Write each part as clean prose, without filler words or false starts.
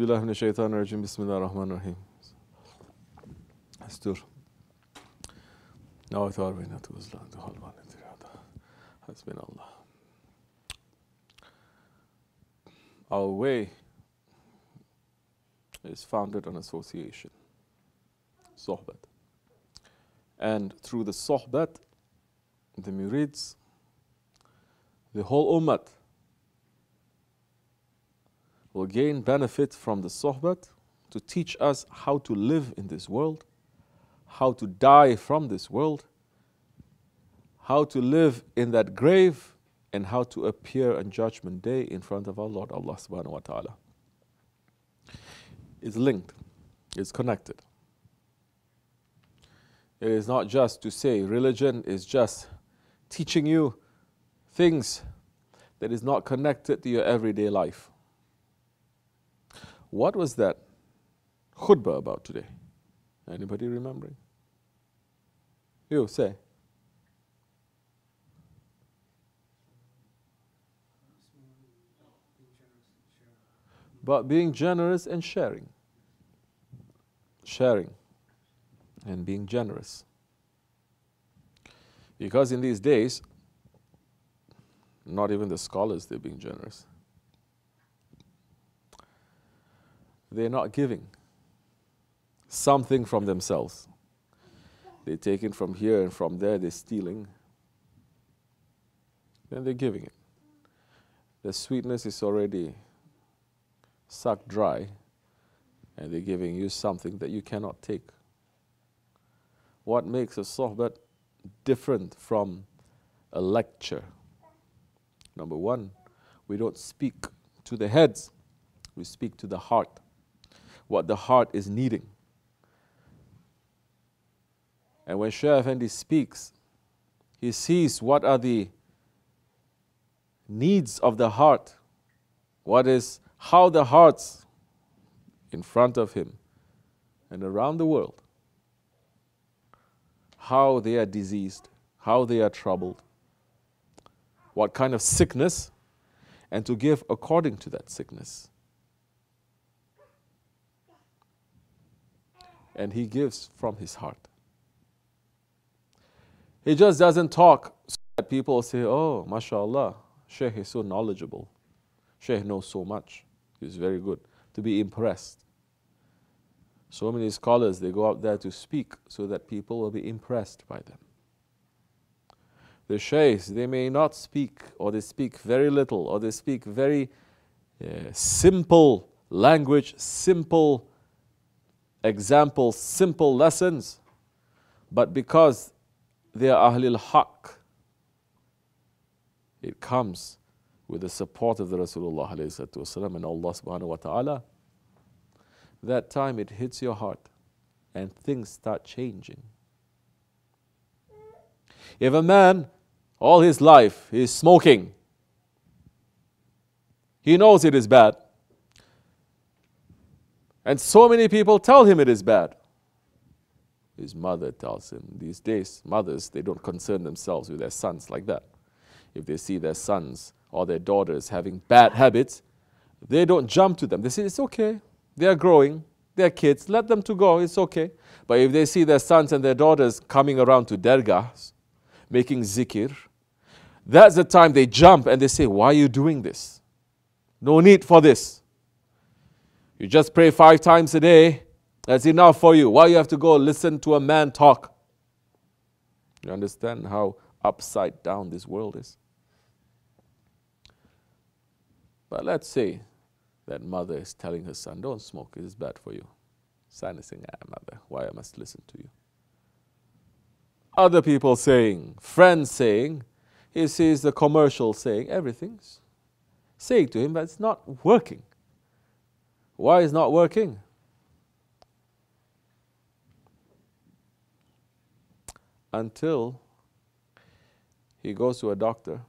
Euzubillahimineşşeytanirracim. Bismillahirrahmanirrahim. Estur. Navaytu arba'inatu uzlantu halvanet irada. Hasbinallah. Our way is founded on association, Sohbet. And through the Sohbet, the murids, the whole ummah will gain benefit from the Sohbet to teach us how to live in this world, how to die from this world, how to live in that grave, and how to appear on Judgment Day in front of our Lord Allah subhanahu wa ta'ala. It's linked, it's connected. It is not just to say religion is just teaching you things that is not connected to your everyday life. What was that khutbah about today? Anybody remembering? You say. But being generous and sharing. Sharing and being generous. Because in these days, not even the scholars, they're being generous. They're not giving something from themselves. They're taking from here and from there, they're stealing. Then they're giving it. The sweetness is already sucked dry, and they're giving you something that you cannot take. What makes a sohbet different from a lecture? Number one, we don't speak to the heads, we speak to the heart. What the heart is needing. And when Shaykh Effendi speaks, he sees what are the needs of the heart, how the hearts in front of him and around the world, how they are diseased, how they are troubled, what kind of sickness, and to give according to that sickness. And he gives from his heart. He just doesn't talk so that people say, oh, mashallah, Shaykh is so knowledgeable. Shaykh knows so much. He's very good. To be impressed. So many scholars, they go out there to speak so that people will be impressed by them. The shaykhs, they may not speak, or they speak very little, or they speak very simple language, simple examples, simple lessons, but because they are Ahlul Haqq, it comes with the support of the Rasulullah and Allah subhanahu wa ta'ala. That time it hits your heart and things start changing. If a man, all his life, is smoking, he knows it is bad. And so many people tell him it is bad. His mother tells him. These days, mothers, they don't concern themselves with their sons like that. If they see their sons or their daughters having bad habits, they don't jump to them. They say, it's okay. They are growing. They are kids. Let them to go. It's okay. But if they see their sons and their daughters coming around to dergahs, making zikr, that's the time they jump and they say, why are you doing this? No need for this. You just pray 5 times a day. That's enough for you. Why you have to go listen to a man talk? You understand how upside down this world is? But let's say that mother is telling her son, don't smoke, it is bad for you. Son is saying, mother, why I must listen to you? Other people saying, friends saying, he sees the commercial saying, everything's saying to him, but it's not working. Why is not working? Until he goes to a doctor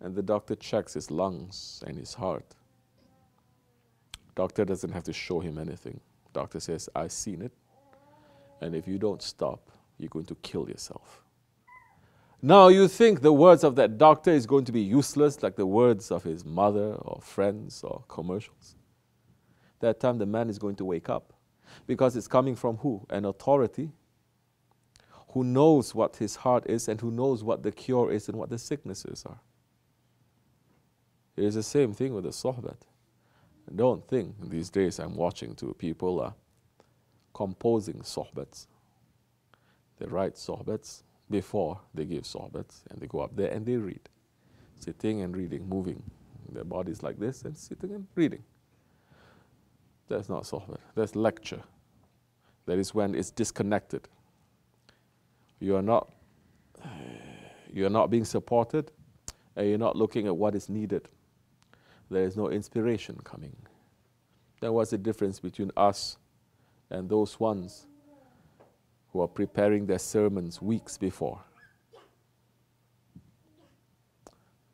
and the doctor checks his lungs and his heart. Doctor doesn't have to show him anything. Doctor says, I've seen it, and if you don't stop, you're going to kill yourself. Now you think the words of that doctor is going to be useless like the words of his mother or friends or commercials? that time the man is going to wake up. Because it's coming from who? An authority who knows what his heart is and who knows what the cure is and what the sicknesses are. It is the same thing with the Sohbet. Don't think these days I'm watching to people are composing Sohbets. They write Sohbets before they give Sohbets, and they go up there and they read. Sitting and reading, moving their bodies like this and sitting and reading. That's not Sohbet, that's lecture. That is when it's disconnected. You are not being supported, and you're not looking at what is needed. There is no inspiration coming. Then what's the difference between us and those ones who are preparing their sermons weeks before?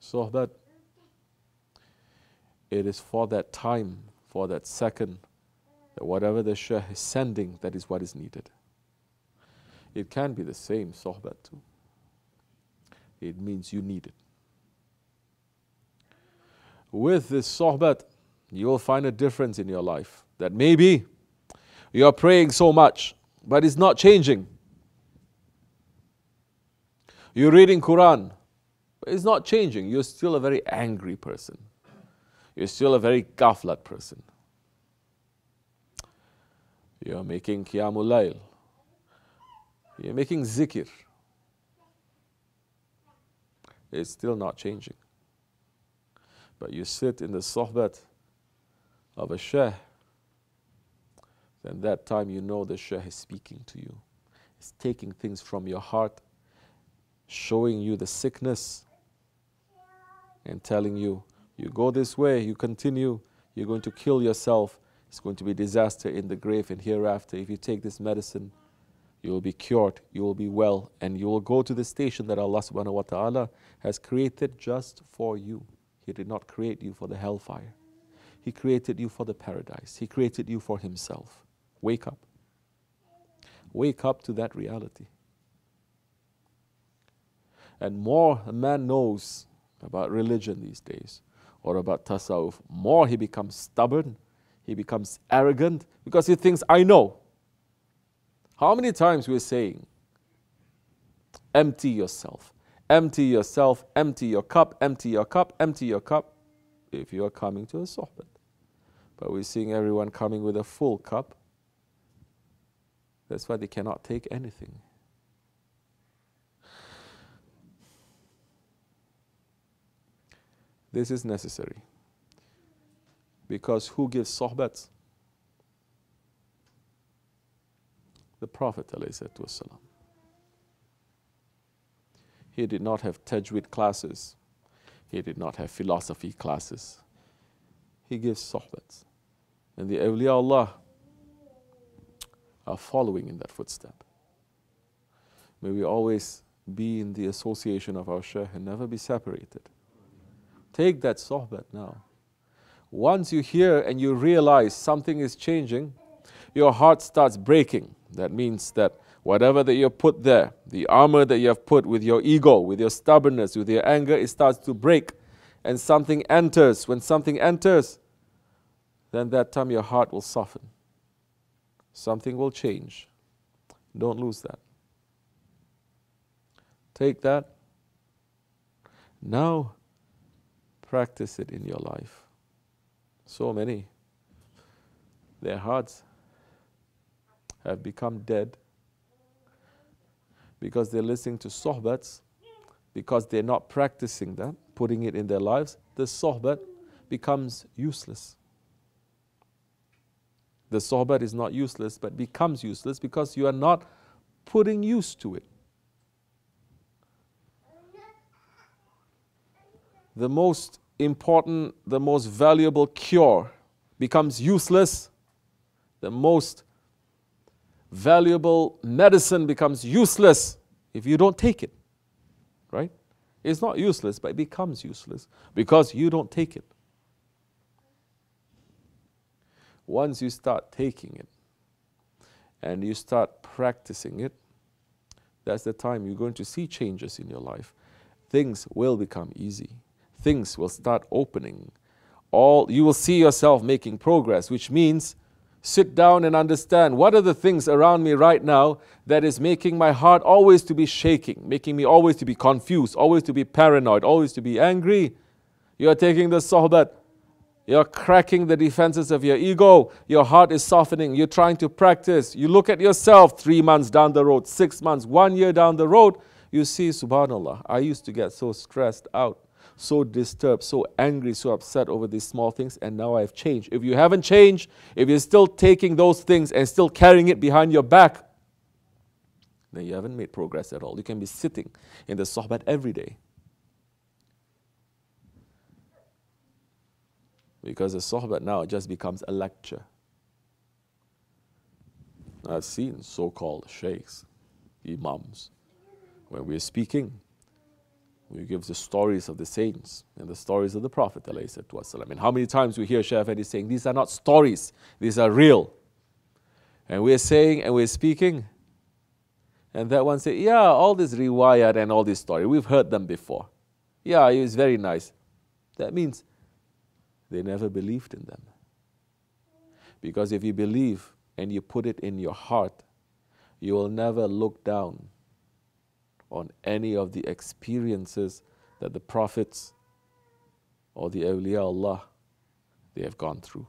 Sohbet, it is for that time, for that second, that whatever the Shaykh is sending, that is what is needed. It can be the same Sohbet too. It means you need it. With this Sohbet, you will find a difference in your life. That maybe you are praying so much, but it's not changing. You're reading Quran, but it's not changing. You're still a very angry person. You're still a very ghaflat person. You're making Qiyamul Layl. You're making zikr. It's still not changing. But you sit in the Sohbet of a Shaykh, then that time you know the Shaykh is speaking to you. It's taking things from your heart, showing you the sickness, and telling you, you go this way, you continue, you're going to kill yourself. It's going to be disaster in the grave and hereafter. If you take this medicine, you will be cured, you will be well, and you will go to the station that Allah subhanahu wa ta'ala has created just for you. He did not create you for the hellfire. He created you for the paradise. He created you for Himself. Wake up. Wake up to that reality. And more a man knows about religion these days, or about tasawwuf, more he becomes stubborn, he becomes arrogant, because he thinks, I know. How many times we're saying, empty yourself, empty yourself, empty your cup, empty your cup, empty your cup, if you are coming to a Sohbet. But we're seeing everyone coming with a full cup. That's why they cannot take anything. This is necessary. Because who gives Sohbets? The Prophet ﷺ. He did not have tajweed classes. He did not have philosophy classes. He gives Sohbets. And the awliya Allah are following in that footstep. May we always be in the association of our Shaykh and never be separated. Take that Sohbet now. Once you hear and you realize something is changing, your heart starts breaking. That means that whatever that you have put there, the armor that you have put with your ego, with your stubbornness, with your anger, it starts to break. And something enters. When something enters, then that time your heart will soften. Something will change. Don't lose that. Take that. Now, practice it in your life. So many, their hearts have become dead because they're listening to Sohbets, because they're not practicing that, putting it in their lives. The Sohbet becomes useless. The Sohbet is not useless, but becomes useless because you are not putting use to it. The most important, the most valuable cure becomes useless. The most valuable medicine becomes useless if you don't take it, right? It's not useless, but it becomes useless because you don't take it. Once you start taking it and you start practicing it, that's the time you're going to see changes in your life. Things will become easy. Things will start opening. you will see yourself making progress, which means sit down and understand what are the things around me right now that is making my heart always to be shaking, making me always to be confused, always to be paranoid, always to be angry. You're taking the sohbet. You're cracking the defenses of your ego. Your heart is softening. You're trying to practice. You look at yourself 3 months down the road, 6 months, 1 year down the road. You see, subhanAllah, I used to get so stressed out, so disturbed, so angry, so upset over these small things, and now I've changed. If you haven't changed, if you're still taking those things and still carrying it behind your back, then you haven't made progress at all. You can be sitting in the sohbet every day. Because the sohbet now just becomes a lecture. I've seen so-called sheikhs, imams, when we're speaking, we give the stories of the saints and the stories of the Prophet ﷺ. And how many times we hear Shaykh Efendi saying, these are not stories, these are real. And we're saying and we're speaking, and that one say, yeah, all this riwayat and all this story, we've heard them before. Yeah, it was very nice. That means they never believed in them. Because if you believe and you put it in your heart, you will never look down on any of the experiences that the prophets or the awliya Allah, they have gone through.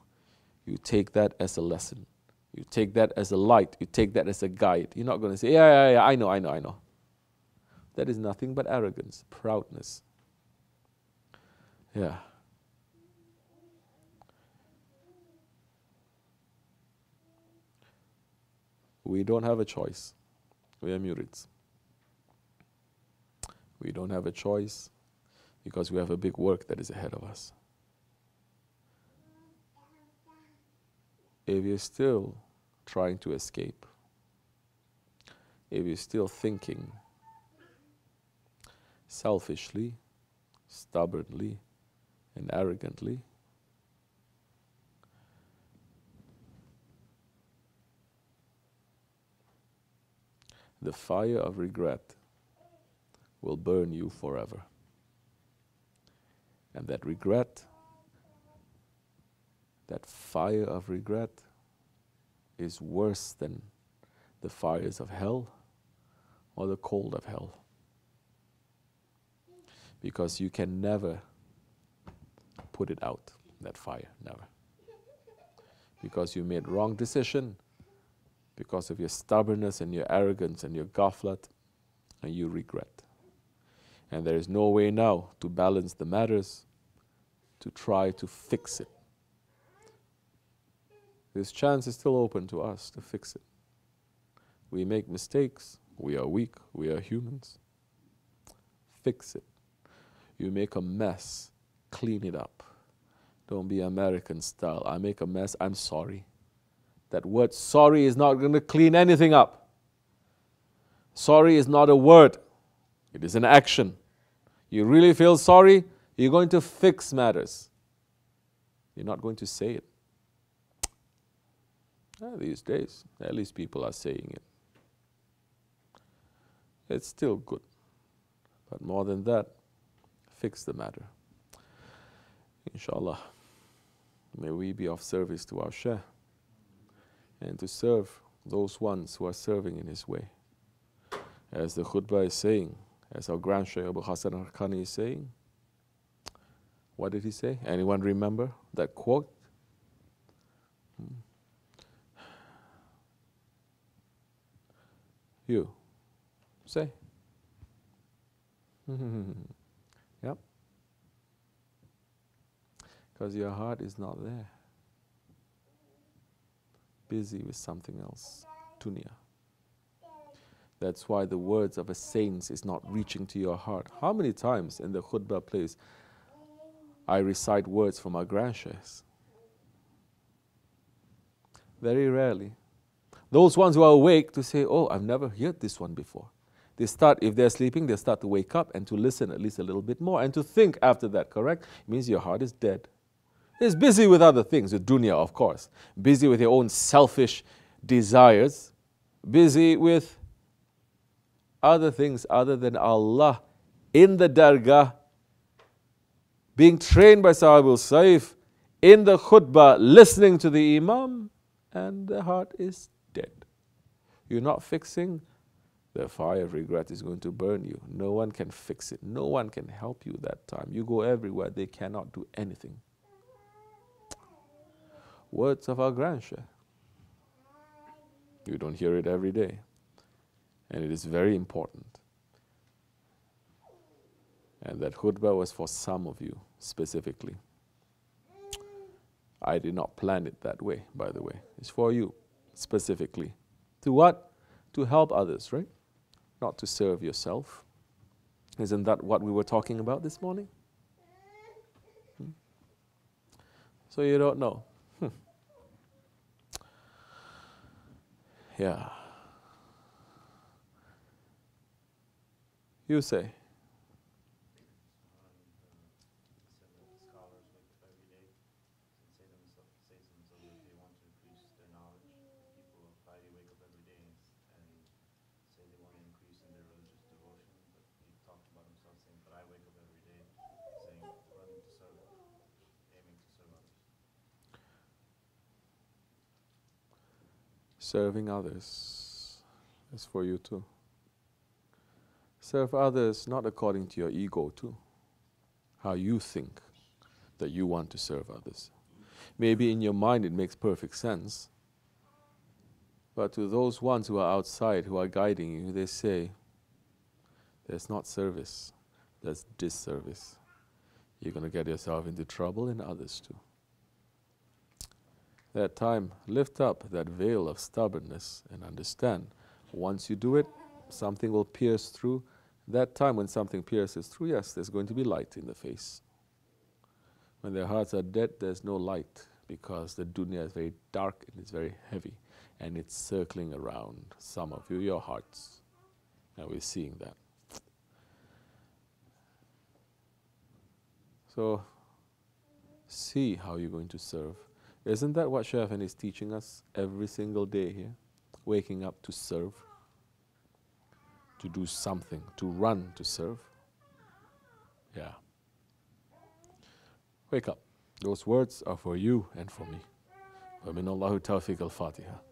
You take that as a lesson. You take that as a light. You take that as a guide. You're not going to say, yeah, I know. That is nothing but arrogance, proudness. Yeah. We don't have a choice. We are murids. We don't have a choice because we have a big work that is ahead of us. If you're still trying to escape, if you're still thinking selfishly, stubbornly, and arrogantly, the fire of regret will burn you forever. And that regret, that fire of regret, is worse than the fires of hell or the cold of hell. Because you can never put it out, that fire, never. Because you made wrong decision, because of your stubbornness and your arrogance and your ghaflat, and you regret. And there is no way now to balance the matters, to try to fix it. This chance is still open to us to fix it. We make mistakes. We are weak. We are humans. Fix it. You make a mess. Clean it up. Don't be American style. I make a mess. I'm sorry. That word sorry is not going to clean anything up. Sorry is not a word. It is an action. You really feel sorry, you're going to fix matters. You're not going to say it. These days, at least people are saying it. It's still good. But more than that, fix the matter. Inshallah, may we be of service to our Shaykh and to serve those ones who are serving in his way. As the khutbah is saying, as our Grand Shaykh Abu Hassan Hakkani is saying, what did he say? Anyone remember that quote? You. Say. Yep. Because your heart is not there. Busy with something else. Dunya. That's why the words of a saint is not reaching to your heart. How many times in the khutbah place I recite words from our grand sheikhs? Very rarely. Those ones who are awake to say, oh, I've never heard this one before. They start, if they're sleeping, they start to wake up and to listen at least a little bit more and to think after that, correct? It means your heart is dead. It's busy with other things, with dunya, of course. Busy with your own selfish desires. Busy with other things other than Allah in the Dergah, being trained by Sahib-ul Sayf in the khutbah listening to the imam, and the heart is dead. You're not fixing, the fire of regret is going to burn you. No one can fix it. No one can help you that time. You go everywhere, they cannot do anything. Words of our grandshare. You don't hear it every day. And it is very important. And that khutbah was for some of you specifically. I did not plan it that way, by the way. It's for you specifically. To what? To help others, right? Not to serve yourself. Isn't that what we were talking about this morning? So you don't know. Yeah. You say. Serving others is for you too. Serve others not according to your ego too. How you think that you want to serve others. Maybe in your mind it makes perfect sense. But to those ones who are outside, who are guiding you, they say, there's not service, there's disservice. You're going to get yourself into trouble and others too. That time, lift up that veil of stubbornness and understand. Once you do it, something will pierce through. That time when something pierces through, yes, there's going to be light in the face. When their hearts are dead, there's no light because the dunya is very dark and it's very heavy and it's circling around some of you, your hearts. And we're seeing that. So, see how you're going to serve. Isn't that what Shaykh Effendi is teaching us every single day here? Waking up to serve, to do something, to run to serve. Yeah. Wake up. Those words are for you and for me. وَمِنَ اللَّهُ تَوْفِيقَ الْفَاتِحَةِ.